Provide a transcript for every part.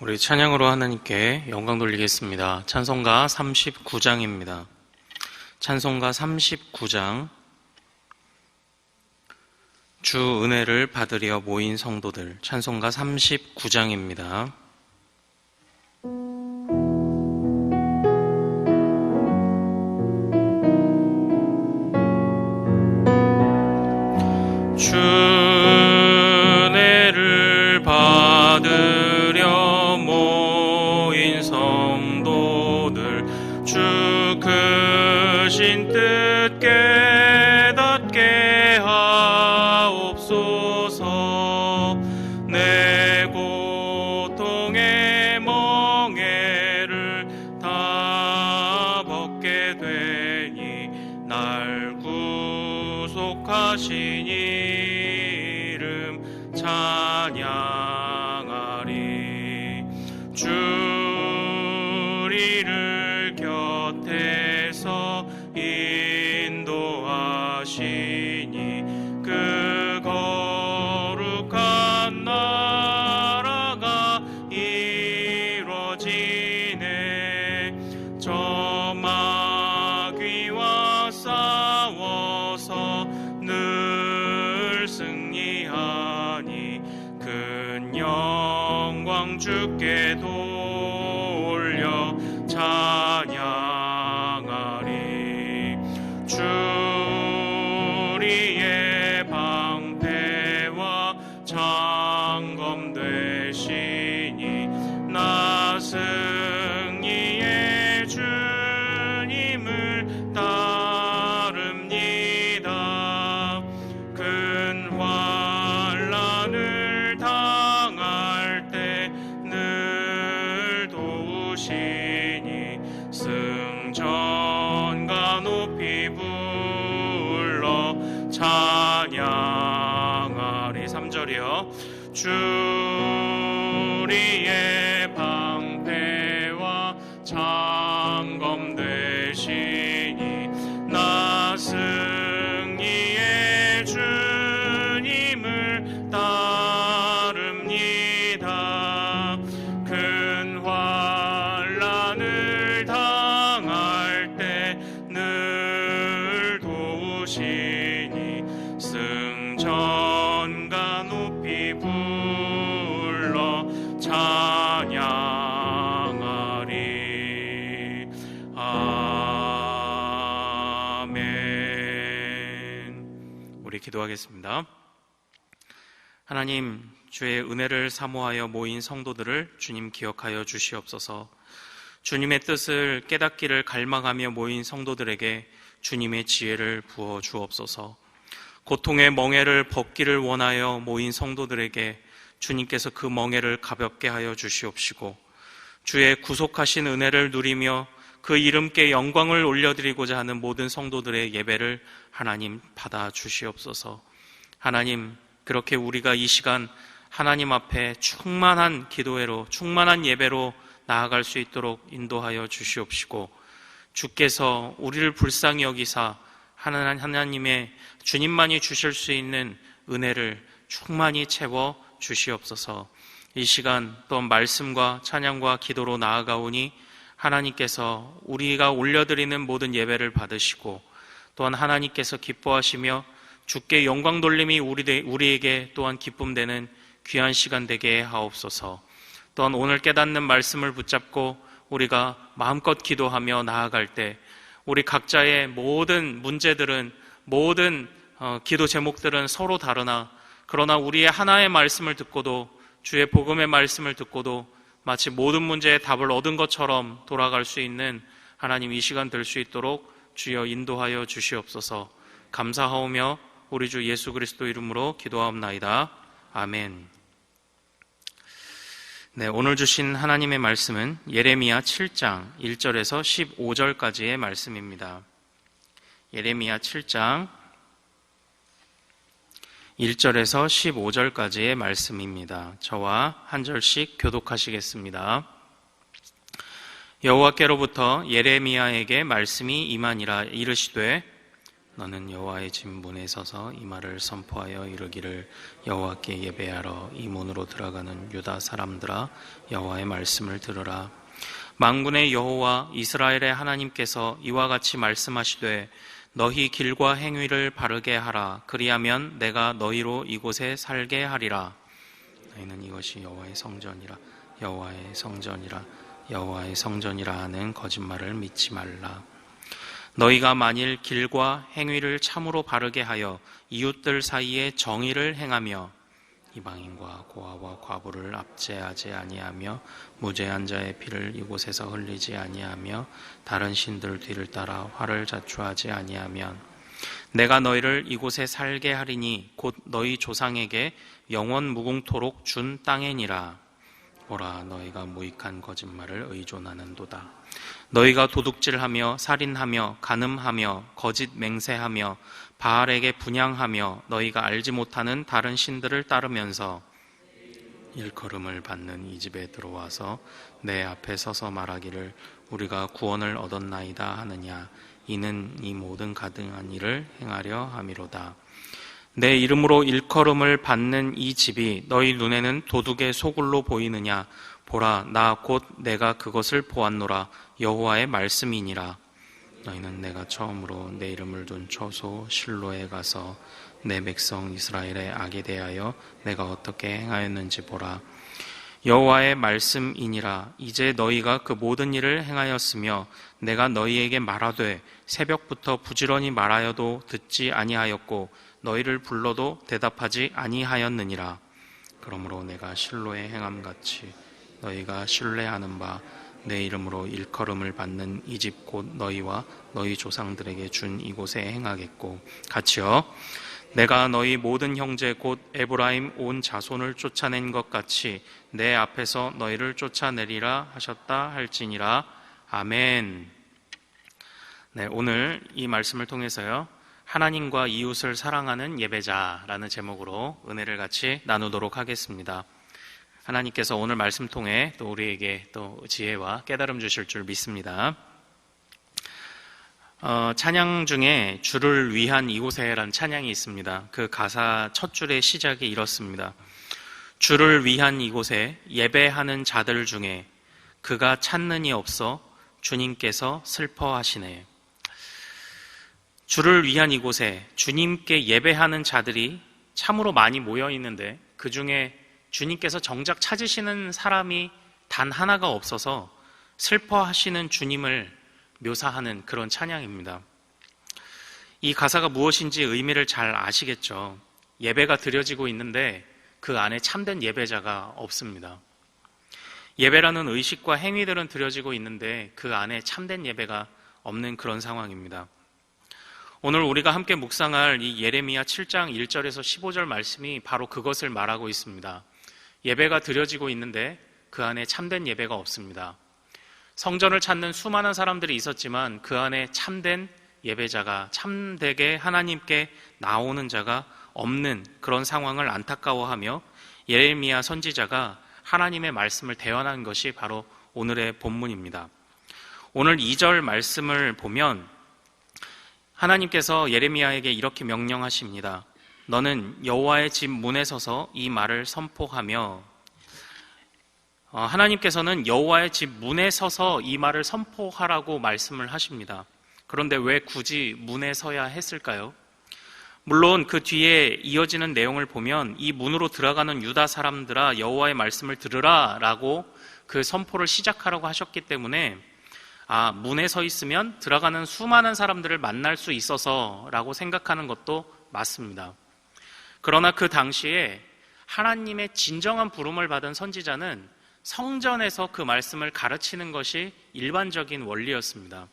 우리 찬양으로 하나님께 영광 돌리겠습니다. 찬송가 39장입니다. 찬송가 39장. 주 은혜를 받으려 모인 성도들. 찬송가 39장입니다. 주 은혜를 받으려 모인 성도들, 주 크신 뜻 깨닫게 하옵소서. 내 고통의 멍에를 다 벗게 되니 날 구속하신 이름 찬양하리. 주 우리를 곁에서 인도하시니 그 거룩한 나라가 이루어지네. 저 마귀와 싸워서 늘 승리하니 큰 영광 주께 돌려 찬양하리. 주 우리의 방패와 창검 되시니 나 승리의 주님을 따릅니다. 큰 환난을 당할 때 늘 도우시니 승전가 높이 불러 찬양하리. 3절이요. 주 우리의 방패와 창검 되시니 나 승리의 주님을 따릅니다. 큰 환난을 당할 때 늘 도우시니 승전가 높이 불러 찬양하리. 아멘. 우리 기도하겠습니다. 하나님, 주의 은혜를 사모하여 모인 성도들을 주님 기억하여 주시옵소서. 주님의 뜻을 깨닫기를 갈망하며 모인 성도들에게 주님의 지혜를 부어 주옵소서. 고통의 멍에를 벗기를 원하여 모인 성도들에게 주님께서 그 멍에를 가볍게 하여 주시옵시고, 주의 구속하신 은혜를 누리며 그 이름께 영광을 올려드리고자 하는 모든 성도들의 예배를 하나님 받아 주시옵소서. 하나님, 그렇게 우리가 이 시간 하나님 앞에 충만한 기도회로, 충만한 예배로 나아갈 수 있도록 인도하여 주시옵시고, 주께서 우리를 불쌍히 여기사 하나님의 주님만이 주실 수 있는 은혜를 충만히 채워 주시옵소서. 이 시간 또한 말씀과 찬양과 기도로 나아가오니 하나님께서 우리가 올려드리는 모든 예배를 받으시고, 또한 하나님께서 기뻐하시며 주께 영광 돌림이 우리에게 또한 기쁨되는 귀한 시간 되게 하옵소서. 또한 오늘 깨닫는 말씀을 붙잡고 우리가 마음껏 기도하며 나아갈 때 우리 각자의 모든 문제들은, 모든 기도 제목들은 서로 다르나, 그러나 우리의 하나의 말씀을 듣고도, 주의 복음의 말씀을 듣고도 마치 모든 문제의 답을 얻은 것처럼 돌아갈 수 있는 하나님, 이 시간 될 수 있도록 주여 인도하여 주시옵소서. 감사하오며 우리 주 예수 그리스도 이름으로 기도하옵나이다. 아멘. 네, 오늘 주신 하나님의 말씀은 예레미야 7장 1절에서 15절까지의 말씀입니다. 예레미야 7장 1절에서 15절까지의 말씀입니다. 저와 한 절씩 교독하시겠습니다. 여호와께로부터 예레미야에게 말씀이 임하니라. 이르시되 너는 여호와의 집 문에 서서 이 말을 선포하여 이르기를 여호와께 예배하러 이 문으로 들어가는 유다 사람들아 여호와의 말씀을 들으라. 만군의 여호와 이스라엘의 하나님께서 이와 같이 말씀하시되 너희 길과 행위를 바르게 하라. 그리하면 내가 너희로 이곳에 살게 하리라. 너희는 이것이 여호와의 성전이라 여호와의 성전이라 여호와의 성전이라 하는 거짓말을 믿지 말라. 너희가 만일 길과 행위를 참으로 바르게 하여 이웃들 사이에 정의를 행하며 이방인과 고아와 과부를 압제하지 아니하며 무죄한 자의 피를 이곳에서 흘리지 아니하며 다른 신들 뒤를 따라 화를 자초하지 아니하면 내가 너희를 이곳에 살게 하리니 곧 너희 조상에게 영원 무궁토록 준 땅이니라. 보라, 너희가 무익한 거짓말을 의존하는도다. 너희가 도둑질하며 살인하며 간음하며 거짓 맹세하며 바알에게 분향하며 너희가 알지 못하는 다른 신들을 따르면서 일컬음을 받는 이 집에 들어와서 내 앞에 서서 말하기를 우리가 구원을 얻었나이다 하느냐. 이는 이 모든 가증한 일을 행하려 함이로다. 내 이름으로 일컬음을 받는 이 집이 너희 눈에는 도둑의 소굴로 보이느냐. 보라, 나 곧 내가 그것을 보았노라. 여호와의 말씀이니라. 너희는 내가 처음으로 내 이름을 둔 처소 실로에 가서 내 백성 이스라엘의 악에 대하여 내가 어떻게 행하였는지 보라. 여호와의 말씀이니라. 이제 너희가 그 모든 일을 행하였으며 내가 너희에게 말하되 새벽부터 부지런히 말하여도 듣지 아니하였고 너희를 불러도 대답하지 아니하였느니라. 그러므로 내가 실로의 행함같이 너희가 신뢰하는 바 내 이름으로 일컬음을 받는 이 집 곧 너희와 너희 조상들에게 준 이곳에 행하겠고 같이요. 내가 너희 모든 형제 곧 에브라임 온 자손을 쫓아낸 것 같이 내 앞에서 너희를 쫓아내리라 하셨다 할지니라. 아멘. 네, 오늘 이 말씀을 통해서요. 하나님과 이웃을 사랑하는 예배자라는 제목으로 은혜를 같이 나누도록 하겠습니다. 하나님께서 오늘 말씀 통해 또 우리에게 또 지혜와 깨달음 주실 줄 믿습니다. 찬양 중에 주를 위한 이곳에라는 찬양이 있습니다. 그 가사 첫 줄의 시작이 이렇습니다. 주를 위한 이곳에 예배하는 자들 중에 그가 찾는 이 없어 주님께서 슬퍼하시네. 주를 위한 이곳에 주님께 예배하는 자들이 참으로 많이 모여 있는데 그 중에 주님께서 정작 찾으시는 사람이 단 하나가 없어서 슬퍼하시는 주님을 묘사하는 그런 찬양입니다. 이 가사가 무엇인지 의미를 잘 아시겠죠? 예배가 드려지고 있는데 그 안에 참된 예배자가 없습니다. 예배라는 의식과 행위들은 드려지고 있는데 그 안에 참된 예배가 없는 그런 상황입니다. 오늘 우리가 함께 묵상할 이 예레미야 7장 1절에서 15절 말씀이 바로 그것을 말하고 있습니다. 예배가 드려지고 있는데 그 안에 참된 예배가 없습니다. 성전을 찾는 수많은 사람들이 있었지만 그 안에 참된 예배자가 참되게 하나님께 나오는 자가 없는 그런 상황을 안타까워하며 예레미야 선지자가 하나님의 말씀을 대언한 것이 바로 오늘의 본문입니다. 오늘 2절 말씀을 보면 하나님께서 예레미야에게 이렇게 명령하십니다. 너는 여호와의 집 문에 서서 이 말을 선포하며 하나님께서는 여호와의 집 문에 서서 이 말을 선포하라고 말씀을 하십니다. 그런데 왜 굳이 문에 서야 했을까요? 물론 그 뒤에 이어지는 내용을 보면 이 문으로 들어가는 유다 사람들아 여호와의 말씀을 들으라 라고 그 선포를 시작하라고 하셨기 때문에 문에 서 있으면 들어가는 수많은 사람들을 만날 수 있어서 라고 생각하는 것도 맞습니다. 그러나 그 당시에 하나님의 진정한 부름을 받은 선지자는 성전에서 그 말씀을 가르치는 것이 일반적인 원리였습니다.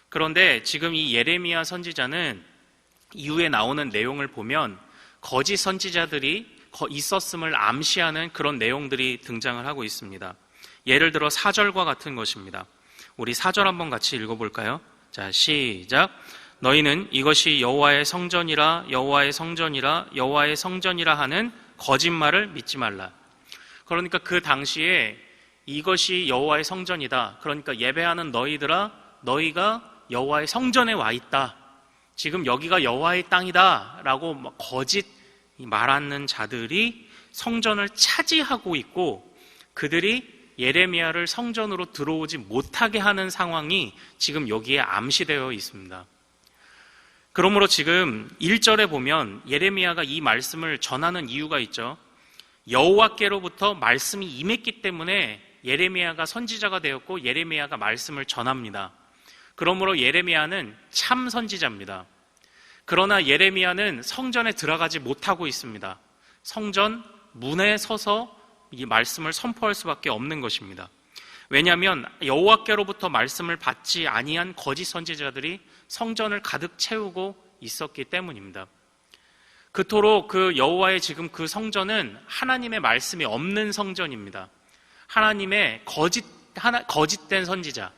그런데 지금 이 예레미야 선지자는 이후에 나오는 내용을 보면 거짓 선지자들이 있었음을 암시하는 그런 내용들이 등장을 하고 있습니다. 예를 들어 4절과 같은 것입니다. 우리 4절 한번 같이 읽어볼까요? 자, 시작. 너희는 이것이 여호와의 성전이라 여호와의 성전이라 여호와의 성전이라 하는 거짓말을 믿지 말라. 그러니까 그 당시에 이것이 여호와의 성전이다. 그러니까 예배하는 너희들아 너희가 여호와의 성전에 와 있다. 지금 여기가 여호와의 땅이다라고 거짓 말하는 자들이 성전을 차지하고 있고 그들이 예레미야를 성전으로 들어오지 못하게 하는 상황이 지금 여기에 암시되어 있습니다. 그러므로 지금 1절에 보면 예레미야가 이 말씀을 전하는 이유가 있죠. 여호와께로부터 말씀이 임했기 때문에 예레미야가 선지자가 되었고 예레미야가 말씀을 전합니다. 그러므로 예레미야는 참 선지자입니다. 그러나 예레미야는 성전에 들어가지 못하고 있습니다. 성전 문에 서서 이 말씀을 선포할 수밖에 없는 것입니다. 왜냐하면 여호와께로부터 말씀을 받지 아니한 거짓 선지자들이 성전을 가득 채우고 있었기 때문입니다. 그토록 그 여호와의 지금 그 성전은 하나님의 말씀이 없는 성전입니다. 하나님의 거짓된 선지자,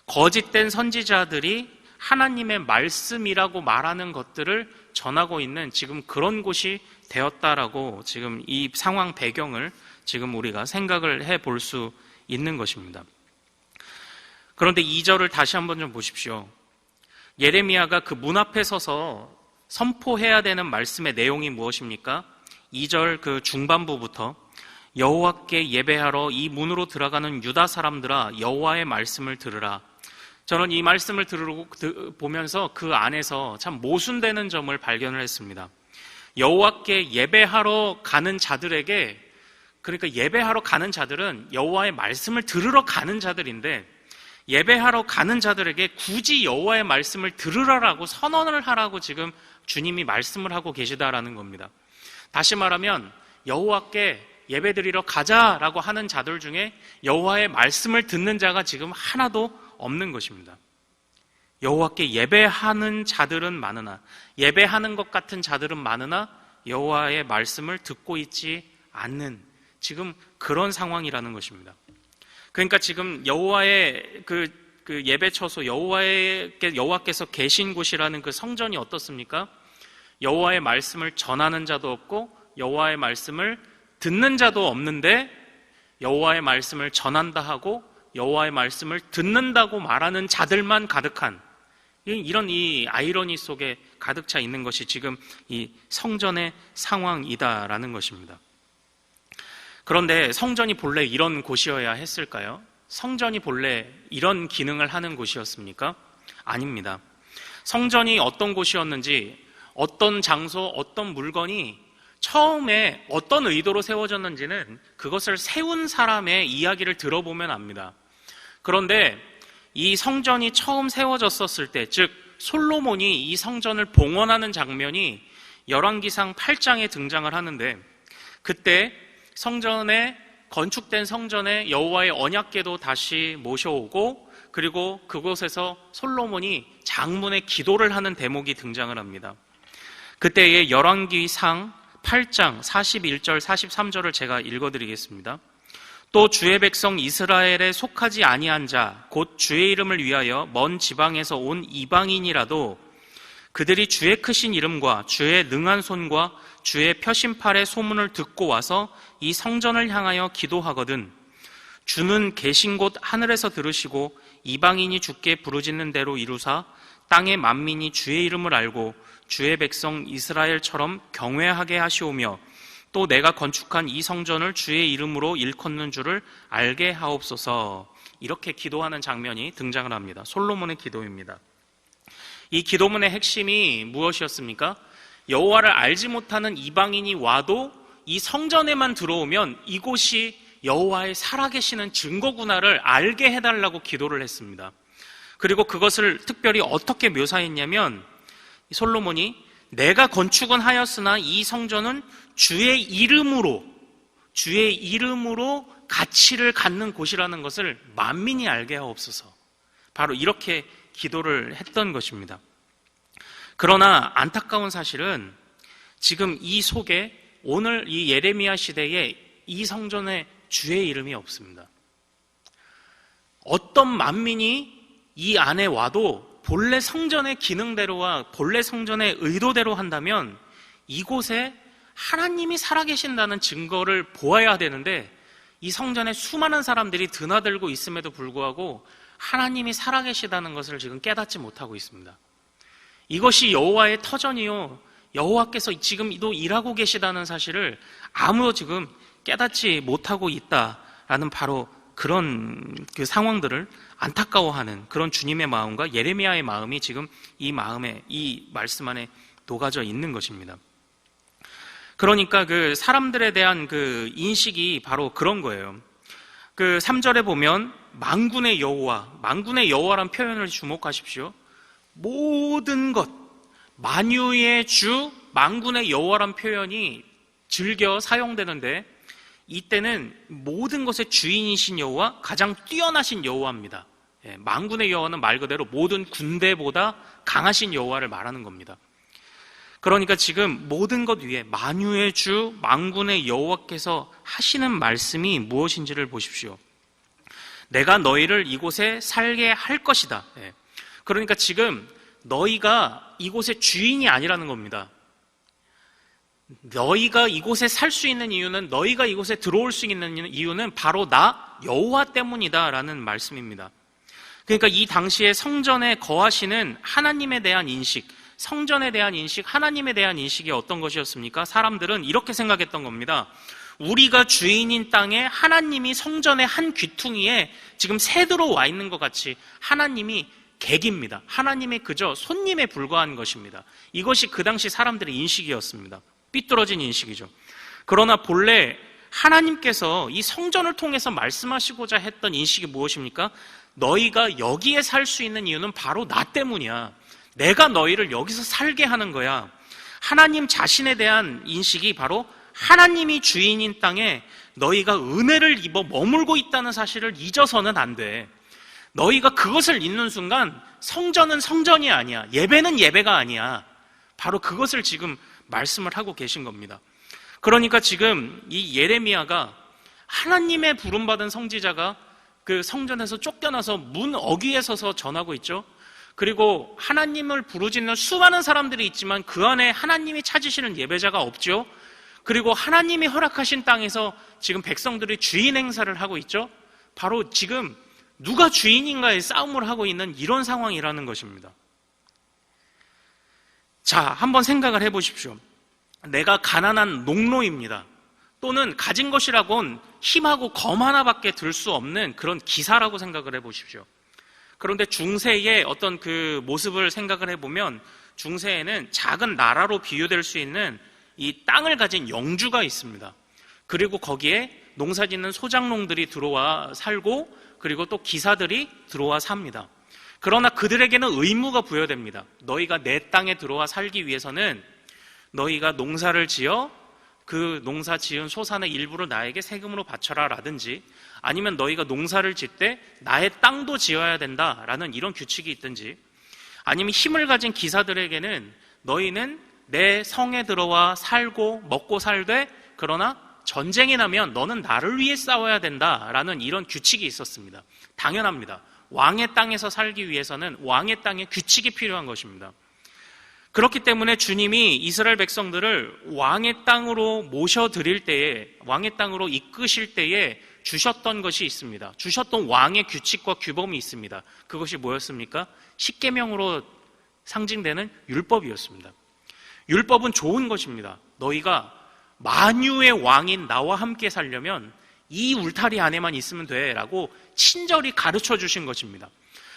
거짓된 선지자들이 하나님의 말씀이라고 말하는 것들을 전하고 있는 지금 그런 곳이 되었다라고 지금 이 상황 배경을 지금 우리가 생각을 해볼 수 있는 것입니다. 그런데 2절을 다시 한번 좀 보십시오. 예레미야가 그 문 앞에 서서 선포해야 되는 말씀의 내용이 무엇입니까? 2절 그 중반부부터 여호와께 예배하러 이 문으로 들어가는 유다 사람들아 여호와의 말씀을 들으라. 저는 이 말씀을 보면서 그 안에서 참 모순되는 점을 발견을 했습니다. 여호와께 예배하러 가는 자들에게, 그러니까 예배하러 가는 자들은 여호와의 말씀을 들으러 가는 자들인데 예배하러 가는 자들에게 굳이 여호와의 말씀을 들으라라고 선언을 하라고 지금 주님이 말씀을 하고 계시다라는 겁니다. 다시 말하면 여호와께 예배드리러 가자라고 하는 자들 중에 여호와의 말씀을 듣는 자가 지금 하나도 없는 것입니다. 여호와께 예배하는 자들은 많으나, 예배하는 것 같은 자들은 많으나 여호와의 말씀을 듣고 있지 않는 지금 그런 상황이라는 것입니다. 그러니까 지금 여호와의 그 예배 처소, 여호와께서 계신 곳이라는 그 성전이 어떻습니까? 여호와의 말씀을 전하는 자도 없고 여호와의 말씀을 듣는 자도 없는데 여호와의 말씀을 전한다 하고 여호와의 말씀을 듣는다고 말하는 자들만 가득한 이런 이 아이러니 속에 가득 차 있는 것이 지금 이 성전의 상황이다라는 것입니다. 그런데 성전이 본래 이런 곳이어야 했을까요? 성전이 본래 이런 기능을 하는 곳이었습니까? 아닙니다. 성전이 어떤 곳이었는지, 어떤 장소, 어떤 물건이 처음에 어떤 의도로 세워졌는지는 그것을 세운 사람의 이야기를 들어보면 압니다. 그런데 이 성전이 처음 세워졌었을 때, 즉 솔로몬이 이 성전을 봉헌하는 장면이 열왕기상 8장에 등장을 하는데 그때 건축된 성전에 여호와의 언약궤도 다시 모셔오고 그리고 그곳에서 솔로몬이 장문의 기도를 하는 대목이 등장을 합니다. 그때의 열왕기상 8장 41절 43절을 제가 읽어드리겠습니다. 또 주의 백성 이스라엘에 속하지 아니한 자 곧 주의 이름을 위하여 먼 지방에서 온 이방인이라도 그들이 주의 크신 이름과 주의 능한 손과 주의 펴신팔의 소문을 듣고 와서 이 성전을 향하여 기도하거든 주는 계신 곳 하늘에서 들으시고 이방인이 주께 부르짖는 대로 이루사 땅의 만민이 주의 이름을 알고 주의 백성 이스라엘처럼 경외하게 하시오며 또 내가 건축한 이 성전을 주의 이름으로 일컫는 줄을 알게 하옵소서. 이렇게 기도하는 장면이 등장을 합니다. 솔로몬의 기도입니다. 이 기도문의 핵심이 무엇이었습니까? 여호와를 알지 못하는 이방인이 와도 이 성전에만 들어오면 이곳이 여호와의 살아계시는 증거구나를 알게 해달라고 기도를 했습니다. 그리고 그것을 특별히 어떻게 묘사했냐면 솔로몬이 내가 건축은 하였으나 이 성전은 주의 이름으로 가치를 갖는 곳이라는 것을 만민이 알게 하옵소서. 바로 이렇게 기도를 했던 것입니다. 그러나 안타까운 사실은 지금 이 속에 오늘 이 예레미야 시대에 이 성전에 주의 이름이 없습니다. 어떤 만민이 이 안에 와도 본래 성전의 기능대로와 본래 성전의 의도대로 한다면 이곳에 하나님이 살아계신다는 증거를 보아야 되는데 이 성전에 수많은 사람들이 드나들고 있음에도 불구하고 하나님이 살아계시다는 것을 지금 깨닫지 못하고 있습니다. 이것이 여호와의 터전이요 여호와께서 지금도 일하고 계시다는 사실을 아무도 지금 깨닫지 못하고 있다라는 바로 그런 그 상황들을 안타까워하는 그런 주님의 마음과 예레미야의 마음이 지금 이 말씀 안에 녹아져 있는 것입니다. 그러니까 그 사람들에 대한 그 인식이 바로 그런 거예요. 그 3절에 보면 만군의 여호와란 표현을 주목하십시오. 모든 것, 만유의 주, 만군의 여호와란 표현이 즐겨 사용되는데 이때는 모든 것의 주인이신 여호와, 가장 뛰어나신 여호와입니다. 만군의 여호와는 말 그대로 모든 군대보다 강하신 여호와를 말하는 겁니다. 그러니까 지금 모든 것 위에 만유의 주, 만군의 여호와께서 하시는 말씀이 무엇인지를 보십시오. 내가 너희를 이곳에 살게 할 것이다. 그러니까 지금 너희가 이곳의 주인이 아니라는 겁니다. 너희가 이곳에 살 수 있는 이유는, 너희가 이곳에 들어올 수 있는 이유는 바로 나 여호와 때문이다 라는 말씀입니다. 그러니까 이 당시에 성전에 거하시는 하나님에 대한 인식, 성전에 대한 인식, 하나님에 대한 인식이 어떤 것이었습니까? 사람들은 이렇게 생각했던 겁니다. 우리가 주인인 땅에 하나님이 성전의 한 귀퉁이에 지금 새들어 와 있는 것 같이 하나님이 객입니다. 하나님이 그저 손님에 불과한 것입니다. 이것이 그 당시 사람들의 인식이었습니다. 삐뚤어진 인식이죠. 그러나 본래 하나님께서 이 성전을 통해서 말씀하시고자 했던 인식이 무엇입니까? 너희가 여기에 살 수 있는 이유는 바로 나 때문이야. 내가 너희를 여기서 살게 하는 거야. 하나님 자신에 대한 인식이 바로 하나님이 주인인 땅에 너희가 은혜를 입어 머물고 있다는 사실을 잊어서는 안 돼. 너희가 그것을 잊는 순간 성전은 성전이 아니야. 예배는 예배가 아니야. 바로 그것을 지금 말씀을 하고 계신 겁니다. 그러니까 지금 이 예레미야가 하나님의 부름받은 성지자가 그 성전에서 쫓겨나서 문 어귀에 서서 전하고 있죠. 그리고 하나님을 부르짖는 수많은 사람들이 있지만 그 안에 하나님이 찾으시는 예배자가 없죠. 그리고 하나님이 허락하신 땅에서 지금 백성들이 주인 행사를 하고 있죠. 바로 지금 누가 주인인가의 싸움을 하고 있는 이런 상황이라는 것입니다. 자, 한번 생각을 해보십시오. 내가 가난한 농노입니다. 또는 가진 것이라곤 힘하고 검 하나밖에 들 수 없는 그런 기사라고 생각을 해보십시오. 그런데 중세의 어떤 그 모습을 생각을 해보면 중세에는 작은 나라로 비유될 수 있는 이 땅을 가진 영주가 있습니다. 그리고 거기에 농사짓는 소작농들이 들어와 살고 그리고 또 기사들이 들어와 삽니다. 그러나 그들에게는 의무가 부여됩니다. 너희가 내 땅에 들어와 살기 위해서는 너희가 농사를 지어 그 농사 지은 소산의 일부를 나에게 세금으로 바쳐라 라든지 아니면 너희가 농사를 짓 때 나의 땅도 지어야 된다라는 이런 규칙이 있든지 아니면 힘을 가진 기사들에게는 너희는 내 성에 들어와 살고 먹고 살되 그러나 전쟁이 나면 너는 나를 위해 싸워야 된다라는 이런 규칙이 있었습니다. 당연합니다. 왕의 땅에서 살기 위해서는 왕의 땅에 규칙이 필요한 것입니다. 그렇기 때문에 주님이 이스라엘 백성들을 왕의 땅으로 모셔드릴 때에, 왕의 땅으로 이끄실 때에 주셨던 것이 있습니다. 주셨던 왕의 규칙과 규범이 있습니다. 그것이 뭐였습니까? 십계명으로 상징되는 율법이었습니다. 율법은 좋은 것입니다. 너희가 만유의 왕인 나와 함께 살려면 이 울타리 안에만 있으면 돼 라고 친절히 가르쳐 주신 것입니다.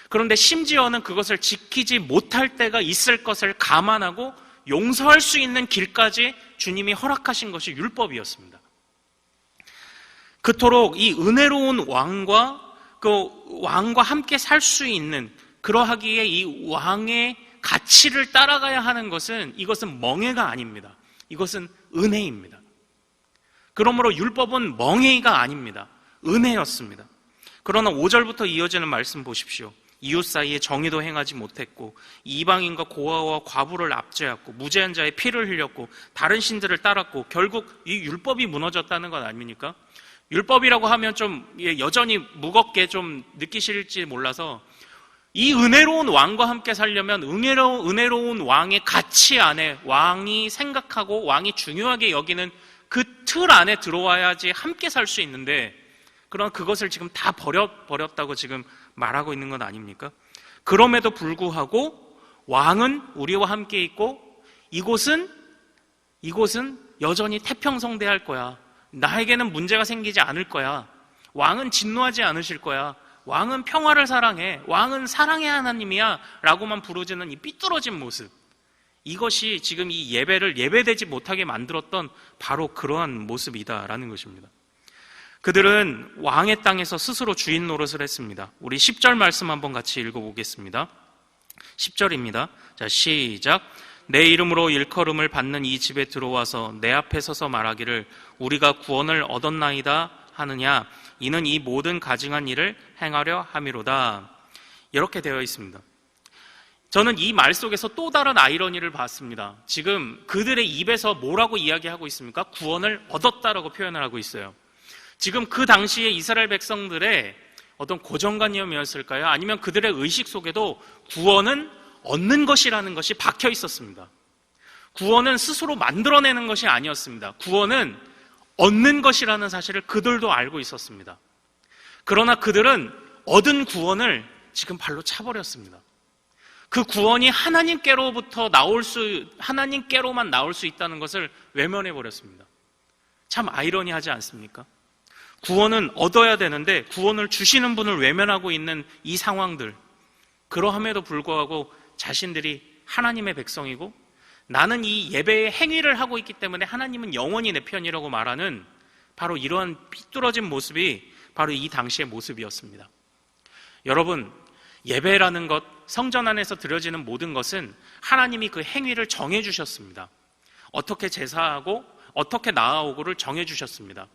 그런데 심지어는 그것을 지키지 못할 때가 있을 것을 감안하고 용서할 수 있는 길까지 주님이 허락하신 것이 율법이었습니다. 그토록 이 은혜로운 왕과 함께 살 수 있는, 그러하기에 이 왕의 가치를 따라가야 하는 것은, 이것은 멍해가 아닙니다. 이것은 은혜입니다. 그러므로 율법은 멍해가 아닙니다. 은혜였습니다. 그러나 5절부터 이어지는 말씀 보십시오. 이웃 사이에 정의도 행하지 못했고 이방인과 고아와 과부를 압제하고 무죄한 자의 피를 흘렸고 다른 신들을 따랐고 결국 이 율법이 무너졌다는 것 아닙니까? 율법이라고 하면 좀 여전히 무겁게 좀 느끼실지 몰라서 이 은혜로운 왕과 함께 살려면 은혜로운 왕의 가치 안에 왕이 생각하고 왕이 중요하게 여기는 그 틀 안에 들어와야지 함께 살 수 있는데 그러나 그것을 지금 다 버렸다고 지금 말하고 있는 건 아닙니까? 그럼에도 불구하고 왕은 우리와 함께 있고 이곳은 여전히 태평성대할 거야. 나에게는 문제가 생기지 않을 거야. 왕은 진노하지 않으실 거야. 왕은 평화를 사랑해. 왕은 사랑의 하나님이야. 라고만 부르짖는 이 삐뚤어진 모습. 이것이 지금 이 예배를 예배되지 못하게 만들었던 바로 그러한 모습이다라는 것입니다. 그들은 왕의 땅에서 스스로 주인 노릇을 했습니다. 우리 10절 말씀 한번 같이 읽어보겠습니다. 10절입니다. 자, 시작. 내 이름으로 일컬음을 받는 이 집에 들어와서 내 앞에 서서 말하기를 우리가 구원을 얻었나이다 하느냐, 이는 이 모든 가증한 일을 행하려 함이로다. 이렇게 되어 있습니다. 저는 이 말 속에서 또 다른 아이러니를 봤습니다. 지금 그들의 입에서 뭐라고 이야기하고 있습니까? 구원을 얻었다라고 표현을 하고 있어요. 지금 그 당시에 이스라엘 백성들의 어떤 고정관념이었을까요? 아니면 그들의 의식 속에도 구원은 얻는 것이라는 것이 박혀 있었습니다. 구원은 스스로 만들어내는 것이 아니었습니다. 구원은 얻는 것이라는 사실을 그들도 알고 있었습니다. 그러나 그들은 얻은 구원을 지금 발로 차버렸습니다. 그 구원이 하나님께로만 나올 수 있다는 것을 외면해버렸습니다. 참 아이러니하지 않습니까? 구원은 얻어야 되는데 구원을 주시는 분을 외면하고 있는 이 상황들, 그러함에도 불구하고 자신들이 하나님의 백성이고 나는 이 예배의 행위를 하고 있기 때문에 하나님은 영원히 내 편이라고 말하는 바로 이러한 삐뚤어진 모습이 바로 이 당시의 모습이었습니다. 여러분, 예배라는 것, 성전 안에서 드려지는 모든 것은 하나님이 그 행위를 정해 주셨습니다. 어떻게 제사하고 어떻게 나아오고를 정해 주셨습니다.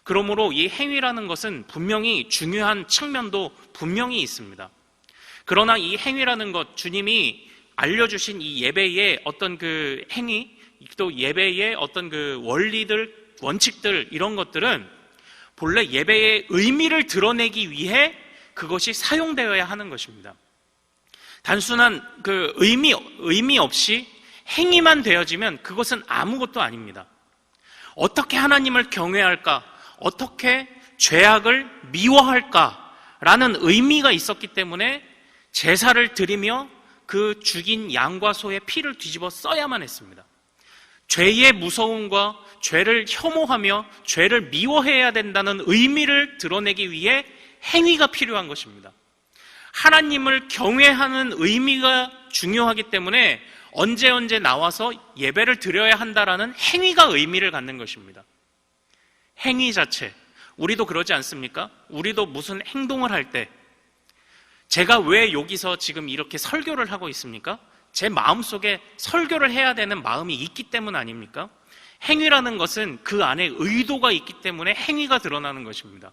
그러므로 이 행위라는 것은 분명히 중요한 측면도 분명히 있습니다. 그러나 이 행위라는 것, 주님이 알려주신 이 예배의 어떤 그 행위, 또 예배의 어떤 그 원리들, 원칙들, 이런 것들은 본래 예배의 의미를 드러내기 위해 그것이 사용되어야 하는 것입니다. 단순한 그 의미 없이 행위만 되어지면 그것은 아무것도 아닙니다. 어떻게 하나님을 경외할까? 어떻게 죄악을 미워할까라는 의미가 있었기 때문에 제사를 드리며 그 죽인 양과 소의 피를 뒤집어 써야만 했습니다. 죄의 무서움과 죄를 혐오하며 죄를 미워해야 된다는 의미를 드러내기 위해 행위가 필요한 것입니다. 하나님을 경외하는 의미가 중요하기 때문에 언제 나와서 예배를 드려야 한다라는 행위가 의미를 갖는 것입니다. 행위 자체, 우리도 그러지 않습니까? 우리도 무슨 행동을 할 때 제가 왜 여기서 지금 이렇게 설교를 하고 있습니까? 제 마음속에 설교를 해야 되는 마음이 있기 때문 아닙니까? 행위라는 것은 그 안에 의도가 있기 때문에 행위가 드러나는 것입니다.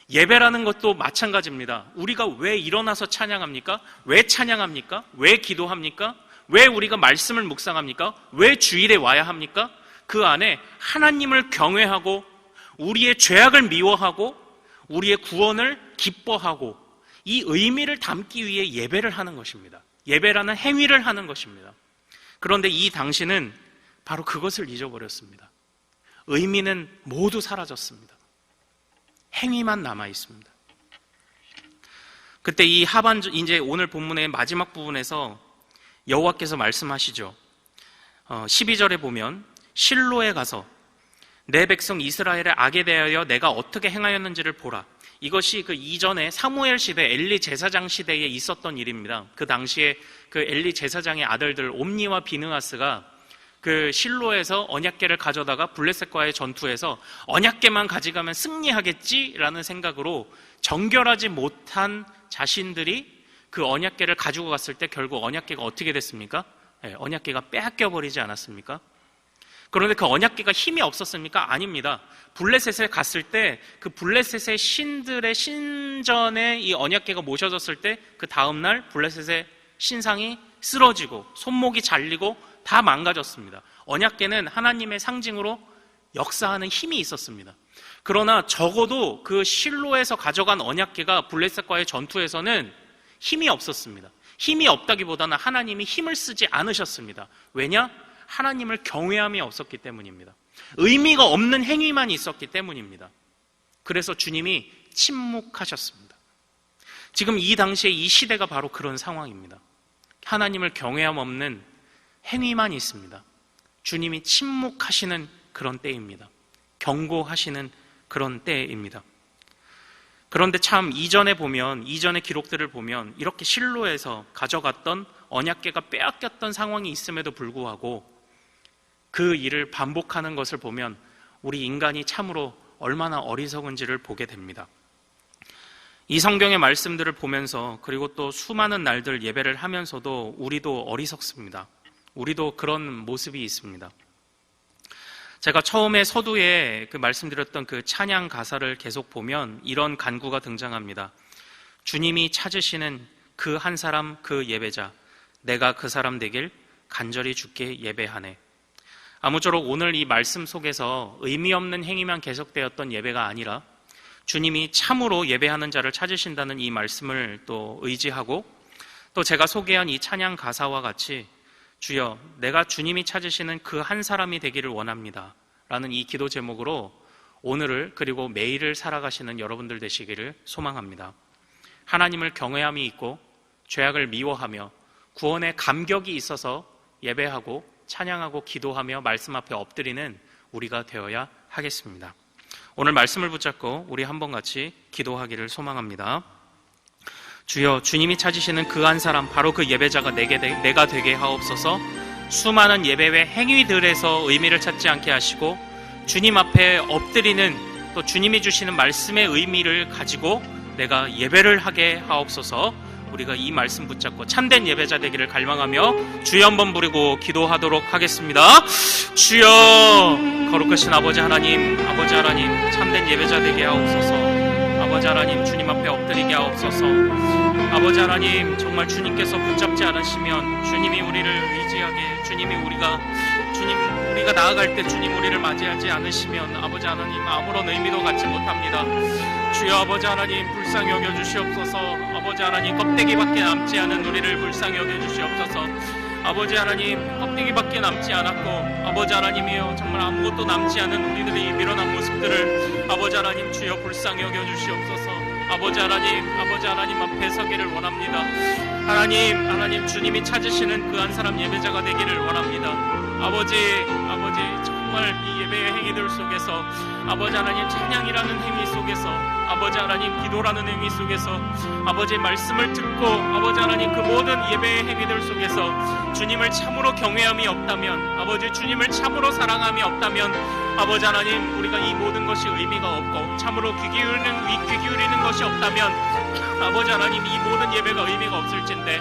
예배라는 것도 마찬가지입니다. 우리가 왜 일어나서 찬양합니까? 왜 찬양합니까? 왜 기도합니까? 왜 우리가 말씀을 묵상합니까? 왜 주일에 와야 합니까? 그 안에 하나님을 경외하고 우리의 죄악을 미워하고 우리의 구원을 기뻐하고 이 의미를 담기 위해 예배를 하는 것입니다. 예배라는 행위를 하는 것입니다. 그런데 이 당시는 바로 그것을 잊어버렸습니다. 의미는 모두 사라졌습니다. 행위만 남아 있습니다. 그때 이 이제 오늘 본문의 마지막 부분에서 여호와께서 말씀하시죠. 12절에 보면 실로에 가서 내 백성 이스라엘의 악에 대하여 내가 어떻게 행하였는지를 보라. 이것이 그 이전에 사무엘 시대, 엘리 제사장 시대에 있었던 일입니다. 그 당시에 그 엘리 제사장의 아들들 옴니와 비느하스가 그 실로에서 언약궤를 가져다가 블레셋과의 전투에서 언약궤만 가져가면 승리하겠지라는 생각으로 정결하지 못한 자신들이 그 언약궤를 가지고 갔을 때 결국 언약궤가 어떻게 됐습니까? 언약궤가 빼앗겨 버리지 않았습니까? 그런데 그 언약궤가 힘이 없었습니까? 아닙니다. 블레셋에 갔을 때 그 블레셋의 신들의 신전에 이 언약궤가 모셔졌을 때 그 다음날 블레셋의 신상이 쓰러지고 손목이 잘리고 다 망가졌습니다. 언약궤는 하나님의 상징으로 역사하는 힘이 있었습니다. 그러나 적어도 그 실로에서 가져간 언약궤가 블레셋과의 전투에서는 힘이 없었습니다. 힘이 없다기보다는 하나님이 힘을 쓰지 않으셨습니다. 왜냐? 하나님을 경외함이 없었기 때문입니다. 의미가 없는 행위만 있었기 때문입니다. 그래서 주님이 침묵하셨습니다. 지금 이 당시에 이 시대가 바로 그런 상황입니다. 하나님을 경외함 없는 행위만 있습니다. 주님이 침묵하시는 그런 때입니다. 경고하시는 그런 때입니다. 그런데 참 이전의 기록들을 보면 이렇게 실로에서 가져갔던 언약궤가 빼앗겼던 상황이 있음에도 불구하고 그 일을 반복하는 것을 보면 우리 인간이 참으로 얼마나 어리석은지를 보게 됩니다. 이 성경의 말씀들을 보면서 그리고 또 수많은 날들 예배를 하면서도 우리도 어리석습니다. 우리도 그런 모습이 있습니다. 제가 처음에 서두에 말씀드렸던 그 찬양 가사를 계속 보면 이런 간구가 등장합니다. 주님이 찾으시는 그 한 사람, 그 예배자, 내가 그 사람 되길 간절히 주께 예배하네. 아무쪼록 오늘 이 말씀 속에서 의미 없는 행위만 계속되었던 예배가 아니라 주님이 참으로 예배하는 자를 찾으신다는 이 말씀을 또 의지하고 또 제가 소개한 이 찬양 가사와 같이 주여 내가 주님이 찾으시는 그 한 사람이 되기를 원합니다 라는 이 기도 제목으로 오늘을 그리고 매일을 살아가시는 여러분들 되시기를 소망합니다. 하나님을 경외함이 있고 죄악을 미워하며 구원의 감격이 있어서 예배하고 찬양하고 기도하며 말씀 앞에 엎드리는 우리가 되어야 하겠습니다. 오늘 말씀을 붙잡고 우리 한번 같이 기도하기를 소망합니다. 주여 주님이 찾으시는 그 한 사람 바로 그 예배자가 내가 되게 하옵소서. 수많은 예배 외 행위들에서 의미를 찾지 않게 하시고 주님 앞에 엎드리는 또 주님이 주시는 말씀의 의미를 가지고 내가 예배를 하게 하옵소서. 우리가 이 말씀 붙잡고 참된 예배자 되기를 갈망하며 주여 한번 부르고 기도하도록 하겠습니다. 주여 거룩하신 아버지 하나님 참된 예배자 되게 하옵소서. 아버지 하나님 주님 앞에 엎드리게 하옵소서. 아버지 하나님 정말 주님께서 붙잡지 않으시면 주님이 우리를 의지하게 우리가 나아갈 때 주님 우리를 맞이하지 않으시면 아버지 하나님 아무런 의미도 갖지 못합니다. 주여 아버지 하나님 불쌍히 여겨주시옵소서. 아버지 하나님 껍데기밖에 남지 않은 우리를 불쌍히 여겨주시옵소서. 아버지 하나님 껍데기밖에 남지 않았고 아버지 하나님이여 정말 아무것도 남지 않은 우리들이 밀어난 모습들을 아버지 하나님 주여 불쌍히 여겨주시옵소서. 아버지 하나님 앞에 서기를 원합니다. 하나님 주님이 찾으시는 그 한 사람 예배자가 되기를 원합니다. 아버지 정말 이 예배의 행위들 속에서 아버지 하나님 찬양이라는 행위 속에서 아버지 하나님 기도라는 행위 속에서 아버지 말씀을 듣고 아버지 하나님 그 모든 예배의 행위들 속에서 주님을 참으로 경외함이 없다면 아버지 주님을 참으로 사랑함이 없다면 아버지 하나님 우리가 이 모든 것이 의미가 없고 참으로 귀 기울이는 것이 없다면 아버지 하나님 이 모든 예배가 의미가 없을진데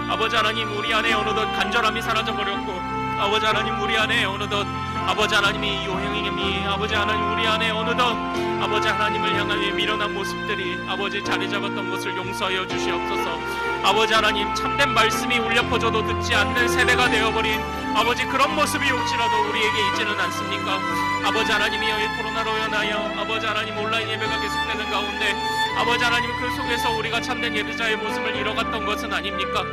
아버지 하나님 우리 안에 어느덧 간절함이 사라져버렸고 아버지 하나님 우리 안에 어느덧 아버지 하나님이 요행임이 아버지 하나님 우리 안에 어느덧 아버지 하나님을 향하여 밀어난 모습들이 아버지 자리 잡았던 것을 용서하여 주시옵소서. 아버지 하나님 참된 말씀이 울려 퍼져도 듣지 않는 세대가 되어버린 아버지 그런 모습이 혹시라도 우리에게 있지는 않습니까? 아버지 하나님이여 이 코로나로 인하여 아버지 하나님 온라인 예배가 계속되는 가운데 아버지 하나님 그 속에서 우리가 참된 예배자의 모습을 잃어갔던 것은 아닙니까?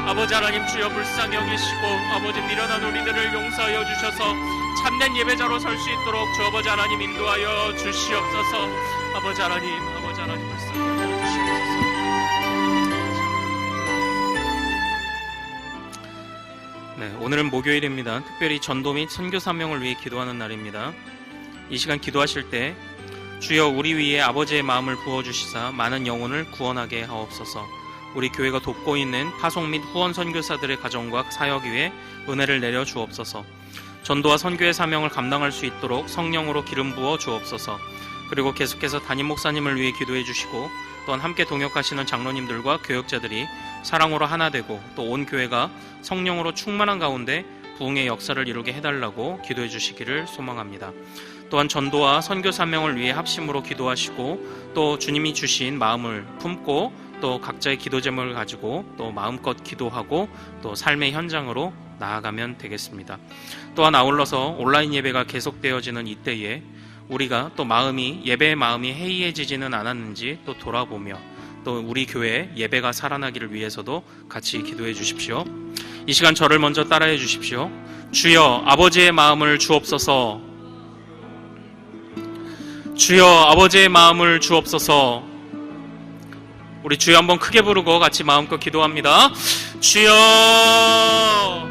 아버지 하나님 주여 불쌍히 여기시고 아버지 밀어난 우리들을 용서하여 주셔서 참된 예배자로 설 수 있도록 주 아버지 하나님 인도하여 주시옵소서. 아버지 하나님 불쌍히 여기시옵소서. 네, 오늘은 목요일입니다. 특별히 전도 및 선교 사명을 위해 기도하는 날입니다. 이 시간 기도하실 때 주여 우리 위에 아버지의 마음을 부어주시사 많은 영혼을 구원하게 하옵소서. 우리 교회가 돕고 있는 파송 및 후원 선교사들의 가정과 사역 위에 은혜를 내려 주옵소서. 전도와 선교의 사명을 감당할 수 있도록 성령으로 기름 부어 주옵소서. 그리고 계속해서 담임 목사님을 위해 기도해 주시고 또한 함께 동역하시는 장로님들과 교역자들이 사랑으로 하나 되고 또 온 교회가 성령으로 충만한 가운데 부흥의 역사를 이루게 해달라고 기도해 주시기를 소망합니다. 또한 전도와 선교 사명을 위해 합심으로 기도하시고 또 주님이 주신 마음을 품고 또 각자의 기도 제목을 가지고 또 마음껏 기도하고 또 삶의 현장으로 나아가면 되겠습니다. 또한 아울러서 온라인 예배가 계속되어지는 이때에 우리가 또 예배의 마음이 해이해지지는 않았는지 또 돌아보며 또 우리 교회 예배가 살아나기를 위해서도 같이 기도해 주십시오. 이 시간 저를 먼저 따라해 주십시오. 주여 아버지의 마음을 주옵소서. 주여 아버지의 마음을 주옵소서. 우리 주여 한번 크게 부르고 같이 마음껏 기도합니다. 주여!